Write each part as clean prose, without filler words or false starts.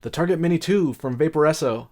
The Target Mini 2 from Vaporesso.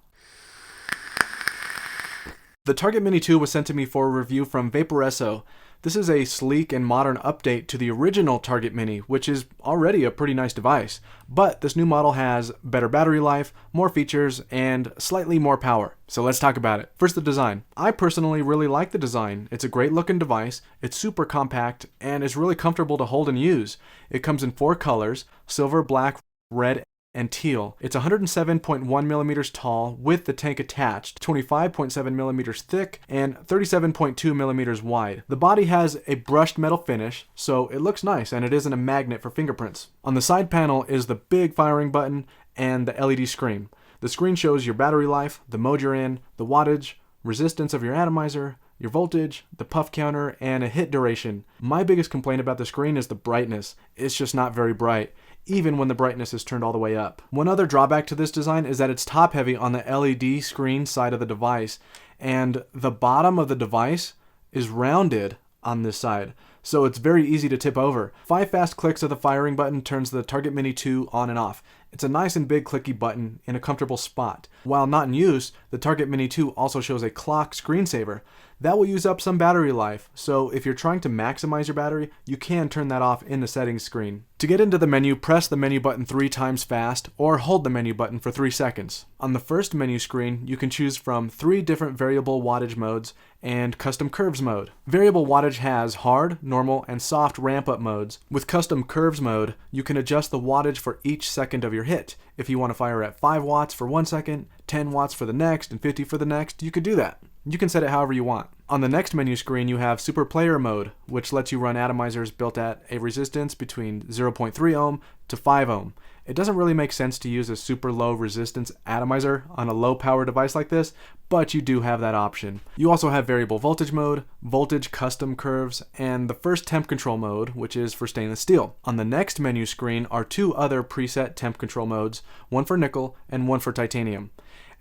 The Target Mini 2 was sent to me for a review from Vaporesso. This is a sleek and modern update to the original Target Mini, which is already a pretty nice device. But this new model has better battery life, more features, and slightly more power. So let's talk about it. First, the design. I personally really like the design. It's a great looking device, it's super compact, and is really comfortable to hold and use. It comes in 4 colors: silver, black, red, and teal. It's 107.1 millimeters tall with the tank attached, 25.7 millimeters thick, and 37.2 millimeters wide. The body has a brushed metal finish, so it looks nice, and it isn't a magnet for fingerprints. On the side panel is the big firing button and the LED screen. The screen shows your battery life, the mode you're in, the wattage, resistance of your atomizer, your voltage, the puff counter, and a hit duration. My biggest complaint about the screen is the brightness. It's just not very bright, even when the brightness is turned all the way up. One other drawback to this design is that it's top heavy on the LED screen side of the device, and the bottom of the device is rounded on this side, so it's very easy to tip over. 5 fast clicks of the firing button turns the Target Mini 2 on and off. It's a nice and big clicky button in a comfortable spot. While not in use, the Target Mini 2 also shows a clock screensaver. That will use up some battery life, so if you're trying to maximize your battery, you can turn that off in the settings screen. To get into the menu, press the menu button 3 times fast, or hold the menu button for 3 seconds. On the first menu screen, you can choose from 3 different variable wattage modes and custom curves mode. Variable wattage has hard, normal, and soft ramp-up modes. With custom curves mode, you can adjust the wattage for each second of your hit. If you want to fire at 5 watts for 1 second, 10 watts for the next, and 50 for the next, you could do that. You can set it however you want. On the next menu screen, you have Super Player mode, which lets you run atomizers built at a resistance between 0.3 ohm to 5 ohm. It doesn't really make sense to use a super low resistance atomizer on a low power device like this, but you do have that option. You also have variable voltage mode, voltage custom curves, and the first temp control mode, which is for stainless steel. On the next menu screen are 2 other preset temp control modes, one for nickel and one for titanium.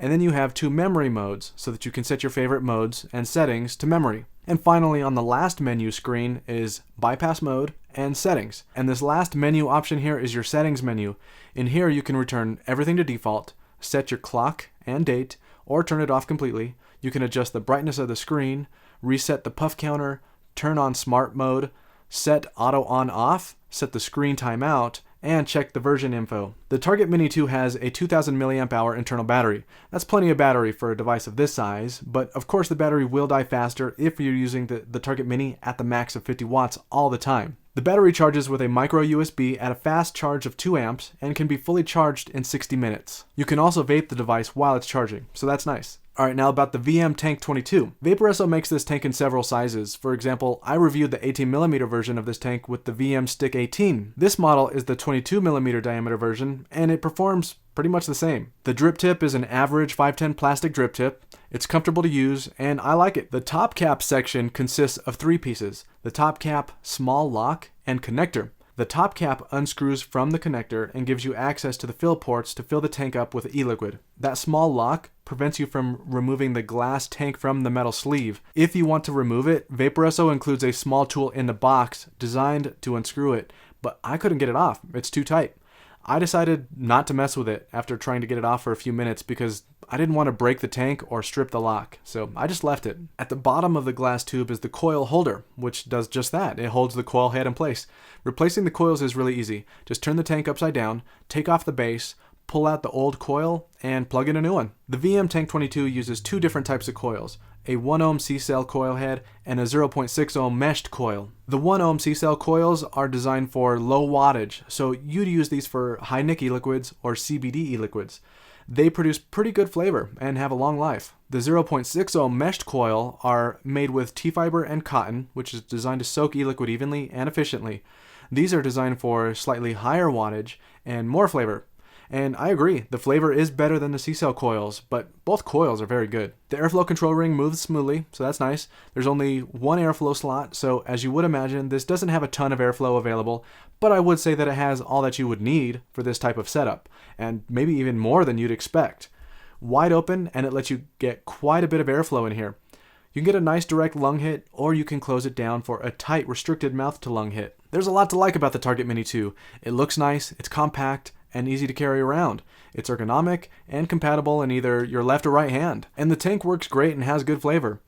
And then you have 2 memory modes, so that you can set your favorite modes and settings to memory. And finally, on the last menu screen is bypass mode and settings. And this last menu option here is your settings menu. In here you can return everything to default, set your clock and date, or turn it off completely. You can adjust the brightness of the screen, reset the puff counter, turn on smart mode, set auto on off, set the screen timeout, and check the version info. The Target Mini 2 has a 2000 milliamp hour internal battery. That's plenty of battery for a device of this size, but of course the battery will die faster if you're using the Target Mini at the max of 50 watts all the time. The battery charges with a micro USB at a fast charge of 2 amps and can be fully charged in 60 minutes. You can also vape the device while it's charging, so that's nice. Alright, now about the VM Tank 22. Vaporesso makes this tank in several sizes. For example, I reviewed the 18mm version of this tank with the VM Stick 18. This model is the 22mm diameter version, and it performs pretty much the same. The drip tip is an average 510 plastic drip tip. It's comfortable to use, and I like it. The top cap section consists of 3 pieces: the top cap, small lock, and connector. The top cap unscrews from the connector and gives you access to the fill ports to fill the tank up with e-liquid. That small lock prevents you from removing the glass tank from the metal sleeve. If you want to remove it, Vaporesso includes a small tool in the box designed to unscrew it, but I couldn't get it off. It's too tight. I decided not to mess with it after trying to get it off for a few minutes because I didn't want to break the tank or strip the lock, so I just left it. At the bottom of the glass tube is the coil holder, which does just that. It holds the coil head in place. Replacing the coils is really easy. Just turn the tank upside down, take off the base, pull out the old coil, and plug in a new one. The VM Tank 22 uses 2 different types of coils: a 1 ohm C-cell coil head and a 0.6 ohm meshed coil. The 1 ohm C-cell coils are designed for low wattage, so you'd use these for high nic e-liquids or CBD e-liquids. They produce pretty good flavor and have a long life. The 0.6 ohm meshed coil are made with T-fiber and cotton, which is designed to soak e-liquid evenly and efficiently. These are designed for slightly higher wattage and more flavor. And I agree, the flavor is better than the C-cell coils, but both coils are very good. The airflow control ring moves smoothly, so that's nice. There's only 1 airflow slot, so as you would imagine, this doesn't have a ton of airflow available, but I would say that it has all that you would need for this type of setup, and maybe even more than you'd expect. Wide open, and it lets you get quite a bit of airflow in here. You can get a nice direct lung hit, or you can close it down for a tight restricted mouth to lung hit. There's a lot to like about the Target Mini 2. It looks nice, it's compact, and easy to carry around. It's ergonomic and compatible in either your left or right hand. And the tank works great and has good flavor.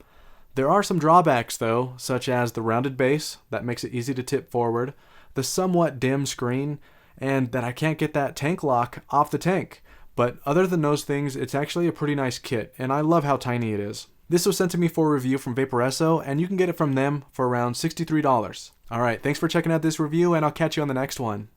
There are some drawbacks though, such as the rounded base that makes it easy to tip forward, the somewhat dim screen, and that I can't get that tank lock off the tank. But other than those things, it's actually a pretty nice kit, and I love how tiny it is. This was sent to me for review from Vaporesso, and you can get it from them for around $63. Alright, thanks for checking out this review, and I'll catch you on the next one.